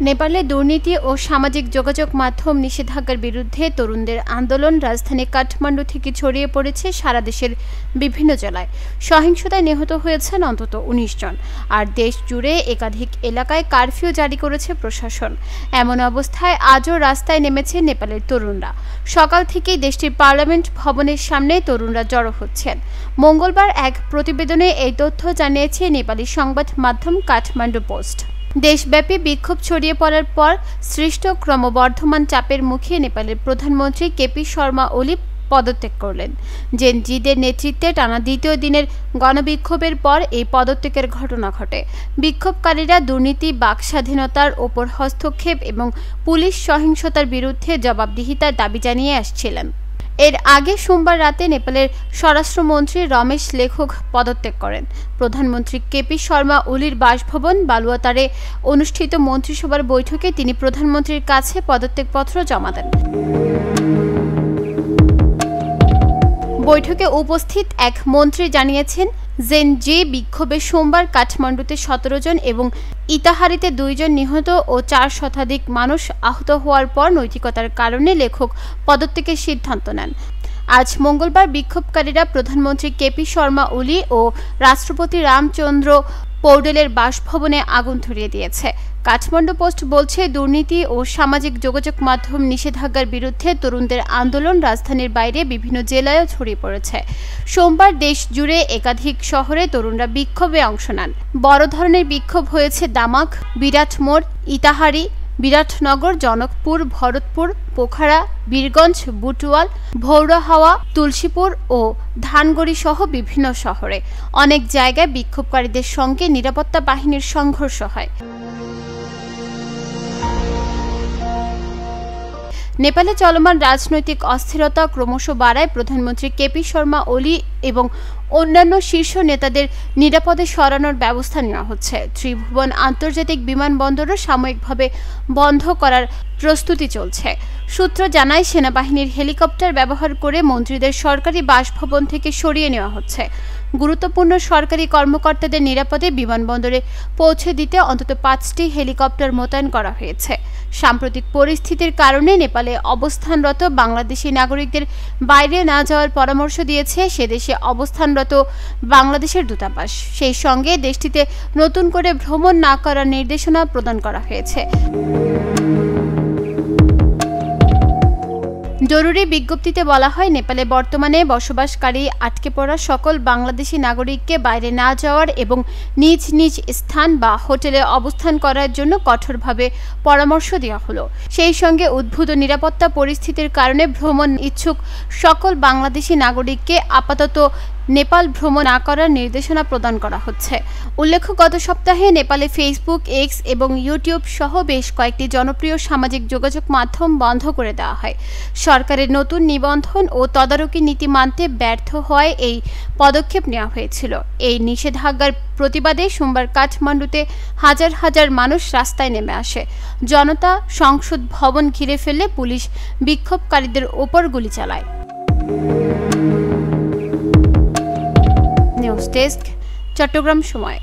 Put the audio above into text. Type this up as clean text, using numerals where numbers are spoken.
নেপালে দুর্নীতি ও সামাজিক যোগাযোগ মাধ্যম নিষেধাজ্ঞার বিরুদ্ধে তরুণদের আন্দোলন রাজধানী কাঠমান্ডু থেকে ছড়িয়ে পড়েছে সারা দেশের বিভিন্ন জেলায়। সহিংসতায় নিহত হয়েছেন অন্তত ১৯ জন, আর দেশ জুড়ে একাধিক এলাকায় কারফিউ জারি করেছে প্রশাসন। এমন অবস্থায় আজও রাস্তায় নেমেছে নেপালের তরুণরা। সকাল থেকেই দেশটির পার্লামেন্ট ভবনের সামনে তরুণরা জড়ো হচ্ছেন। মঙ্গলবার এক প্রতিবেদনে এই তথ্য জানিয়েছে নেপালি সংবাদ মাধ্যম কাঠমান্ডু পোস্ট। দেশব্যাপী বিক্ষোভ ছড়িয়ে পড়ার পর সৃষ্ট ক্রমবর্ধমান চাপের মুখে নেপালের প্রধানমন্ত্রী কেপি শর্মা ওলি পদত্যাগ করলেন। জেন জিদের নেতৃত্বে টানা দ্বিতীয় দিনের গণবিক্ষোভের পর এই পদত্যাগের ঘটনা ঘটে। বিক্ষোভকারীরা দুর্নীতি, বাক স্বাধীনতার ওপর হস্তক্ষেপ এবং পুলিশ সহিংসতার বিরুদ্ধে জবাবদিহিতার দাবি জানিয়ে আসছিলেন। এর আগে সোমবার রাতে নেপালের স্বরাষ্ট্রমন্ত্রী রমেশ লেখক পদত্যাগ করেন। প্রধানমন্ত্রী কেপি শর্মা ওলির বাসভবন বালুয়াতারে অনুষ্ঠিত মন্ত্রিসভার বৈঠকে তিনি প্রধানমন্ত্রীর কাছে পদত্যাগপত্র জমা দেন। বৈঠকে উপস্থিত এক মন্ত্রী জানিয়েছেন, জেন জি বিক্ষোভে সোমবার কাঠমান্ডুতে ১৭ জন এবং ইতাহারিতে ২ জন নিহত ও ৪ শতাধিক মানুষ আহত হওয়ার পর নৈতিকতার কারণে লেখক পদত্যাগের সিদ্ধান্ত নেন। আজ মঙ্গলবার বিক্ষোভকারীরা প্রধানমন্ত্রী কেপি শর্মা ওলি ও রাষ্ট্রপতি রামচন্দ্র পৌডেলের বাসভবনে আগুন ধরিয়ে দিয়েছে। কাঠমান্ডু পোস্ট বলছে, দুর্নীতি ও সামাজিক যোগাযোগ মাধ্যম নিষেধাজ্ঞার বিরুদ্ধে তরুণদের আন্দোলন রাজধানীর বাইরে বিভিন্ন জেলায়ও ছড়িয়ে পড়েছে। সোমবার দেশ জুড়ে একাধিক শহরে তরুণরা বিক্ষোভে অংশ নেন। বড় ধরনের বিক্ষোভ হয়েছে দামাক, বিরাটমোড়, ইতাহারি, বিরাটনগর, জনকপুর, ভরতপুর, পোখারা, বীরগঞ্জ, বুটুয়াল, ভৌরহাওয়া, তুলসীপুর ও ধানগড়ি সহ বিভিন্ন শহরে। অনেক জায়গায় বিক্ষোভকারীদের সঙ্গে নিরাপত্তা বাহিনীর সংঘর্ষ হয়। নেপালে চলমান রাজনৈতিক অস্থিরতা ক্রমশ বাড়ায় প্রধানমন্ত্রী কেপি শর্মা ওলি এবং অন্যান্য শীর্ষ নেতাদের নিরাপদে সরানোর ব্যবস্থা নেওয়া হচ্ছে। ত্রিভুবন আন্তর্জাতিক বিমানবন্দরও সাময়িকভাবে বন্ধ করার প্রস্তুতি চলছে। সূত্র জানায়, সেনাবাহিনীর হেলিকপ্টার ব্যবহার করে মন্ত্রীদের সরকারি বাসভবন থেকে সরিয়ে নেওয়া হচ্ছে। গুরুত্বপূর্ণ সরকারি কর্মকর্তাদের নিরাপদে বিমানবন্দরে পৌঁছে দিতে অন্তত ৫টি হেলিকপ্টার মোতায়েন করা হয়েছে। সাম্প্রতিক পরিস্থিতির কারণে নেপালে অবস্থানরত বাংলাদেশি নাগরিকদের বাইরে না যাওয়ার পরামর্শ দিয়েছে সেদেশে অবস্থানরত বাংলাদেশের দূতাবাস। সেই সঙ্গে দেশটিতে নতুন করে ভ্রমণ না করার নির্দেশনা প্রদান করা হয়েছে। জরুরি বিজ্ঞপ্তিতে বলা হয়, নেপালে বর্তমানে বসবাসকারী আটকে পড়া সকল বাংলাদেশি নাগরিককে বাইরে না যাওয়ার এবং নিজ নিজ স্থান বা হোটেলে অবস্থান করার জন্য কঠোরভাবে পরামর্শ দেওয়া হলো। সেই সঙ্গে উদ্ভূত নিরাপত্তা পরিস্থিতির কারণে ভ্রমণ ইচ্ছুক সকল বাংলাদেশি নাগরিককে আপাতত নেপাল ভ্রমণ না করার নির্দেশনা প্রদান করা হচ্ছে। উল্লেখ্য, গত সপ্তাহে নেপালে ফেসবুক, এক্স এবং ইউটিউব সহ বেশ কয়েকটি জনপ্রিয় সামাজিক যোগাযোগ মাধ্যম বন্ধ করে দেওয়া হয়। সরকারের নতুন নিবন্ধন ও তদারকি নীতি মানতে ব্যর্থ হওয়ায় এই পদক্ষেপ নেওয়া হয়েছিল। এই নিষেধাজ্ঞার প্রতিবাদে সোমবার কাঠমান্ডুতে হাজার হাজার মানুষ রাস্তায় নেমে আসে। জনতা সংসদ ভবন ঘিরে ফেললে পুলিশ বিক্ষোভকারীদের ওপর গুলি চালায়। নিউজ ডেস্ক, চট্টগ্রাম সময়।